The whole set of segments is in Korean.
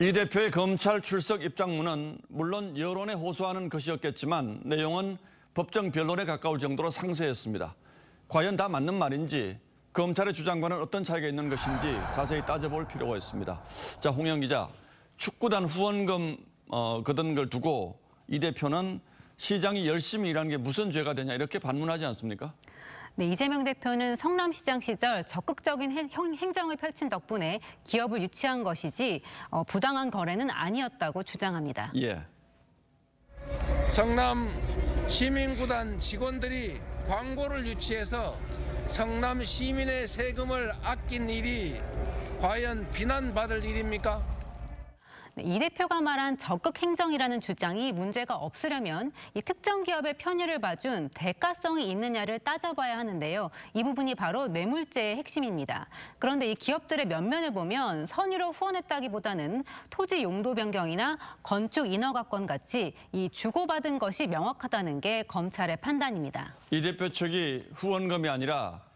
이 대표의 검찰 출석 입장문은 물론 여론에 호소하는 것이었겠지만 내용은 법정 변론에 가까울 정도로 상세했습니다. 과연 다 맞는 말인지 검찰의 주장과는 어떤 차이가 있는 것인지 자세히 따져볼 필요가 있습니다. 자, 홍영 기자, 축구단 후원금 거둔 걸 두고 이 대표는 시장이 열심히 일하는 게 무슨 죄가 되냐 이렇게 반문하지 않습니까? 네, 이재명 대표는 성남시장 시절 적극적인 행정을 펼친 덕분에 기업을 유치한 것이지 부당한 거래는 아니었다고 주장합니다. 예. 성남 시민구단 직원들이 광고를 유치해서 성남 시민의 세금을 아낀 일이 과연 비난받을 일입니까? 이 대표가 말한 적극 행정이라는 주장이 문제가 없으려면 이 특정 기업의 편의를 봐준 대가성이 있느냐를 따져봐야 하는데요. 이 부분이 바로 뇌물죄의 핵심입니다. 그런데 이 기업들의 면면을 보면 선의로 후원했다기보다는 토지 용도 변경이나 건축 인허가권 같이 이 주고받은 것이 명확하다는 게 검찰의 판단입니다. 이 대표 측이 후원금이 아니라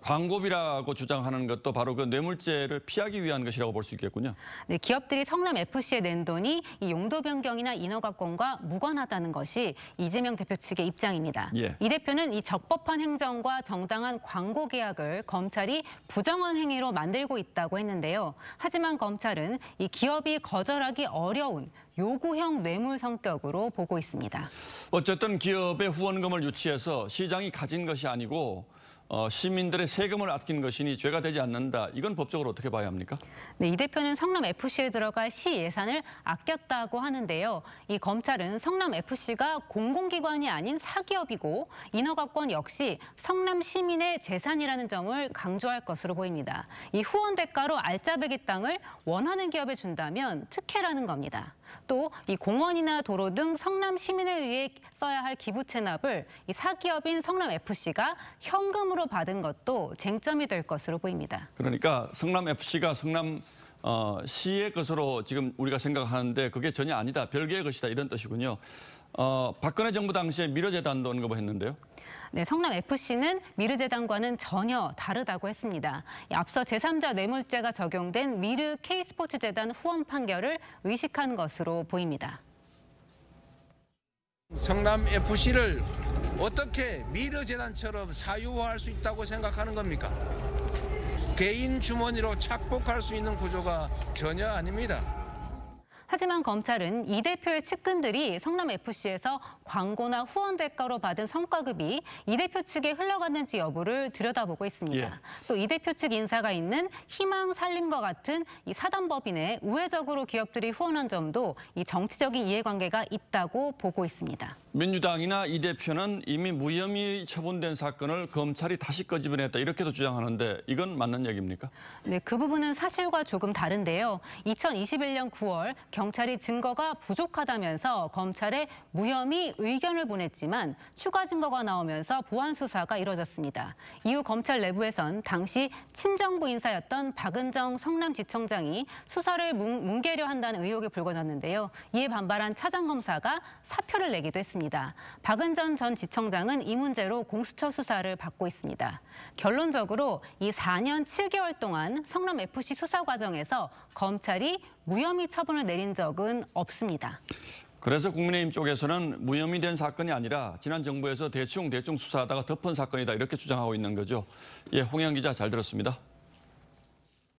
광고비라고 주장하는 것도 바로 그 뇌물죄를 피하기 위한 것이라고 볼 수 있겠군요. 네, 기업들이 성남FC에 낸 돈이 이 용도 변경이나 인허가권과 무관하다는 것이 이재명 대표 측의 입장입니다. 예. 이 대표는 이 적법한 행정과 정당한 광고 계약을 검찰이 부정한 행위로 만들고 있다고 했는데요. 하지만 검찰은 이 기업이 거절하기 어려운 요구형 뇌물 성격으로 보고 있습니다. 어쨌든 기업의 후원금을 유치해서 시장이 가진 것이 아니고 시민들의 세금을 아낀 것이니 죄가 되지 않는다. 이건 법적으로 어떻게 봐야 합니까? 네, 이 대표는 성남FC에 들어갈 시 예산을 아꼈다고 하는데요. 이 검찰은 성남FC가 공공기관이 아닌 사기업이고 인허가권 역시 성남 시민의 재산이라는 점을 강조할 것으로 보입니다. 이 후원 대가로 알짜배기 땅을 원하는 기업에 준다면 특혜라는 겁니다. 또 이 공원이나 도로 등 성남 시민을 위해 써야 할 기부 체납을 이 사기업인 성남FC가 현금으로 받은 것도 쟁점이 될 것으로 보입니다. 그러니까 성남FC가 성남시의 것으로 지금 우리가 생각하는데 그게 전혀 아니다. 별개의 것이다. 이런 뜻이군요. 박근혜 정부 당시에 미르재단도 언급했는데요. 네, 성남FC는 미르재단과는 전혀 다르다고 했습니다. 앞서 제3자 뇌물죄가 적용된 미르 K스포츠재단 후원 판결을 의식한 것으로 보입니다. 성남FC를 어떻게 미르재단처럼 사유화할 수 있다고 생각하는 겁니까? 개인 주머니로 착복할 수 있는 구조가 전혀 아닙니다. 하지만 검찰은 이 대표의 측근들이 성남FC에서 광고나 후원 대가로 받은 성과급이 이 대표 측에 흘러갔는지 여부를 들여다보고 있습니다. 예. 또 이 대표 측 인사가 있는 희망살림과 같은 이 사단법인에 우회적으로 기업들이 후원한 점도 이 정치적인 이해관계가 있다고 보고 있습니다. 민주당이나 이 대표는 이미 무혐의 처분된 사건을 검찰이 다시 꺼집어냈다 이렇게도 주장하는데 이건 맞는 얘기입니까? 네, 그 부분은 사실과 조금 다른데요. 2021년 9월 경찰이 증거가 부족하다면서 검찰에 무혐의 의견을 보냈지만 추가 증거가 나오면서 보완 수사가 이뤄졌습니다. 이후 검찰 내부에선 당시 친정부 인사였던 박은정 성남지청장이 수사를 뭉개려 한다는 의혹이 불거졌는데요. 이에 반발한 차장검사가 사표를 내기도 했습니다. 박은정 전 지청장은 이 문제로 공수처 수사를 받고 있습니다. 결론적으로 이 4년 7개월 동안 성남FC 수사 과정에서 검찰이 무혐의 처분을 내린 적은 없습니다. 그래서 국민의힘 쪽에서는 무혐의 된 사건이 아니라 지난 정부에서 대충 수사하다가 덮은 사건이다 이렇게 주장하고 있는 거죠. 예, 홍영 기자 잘 들었습니다.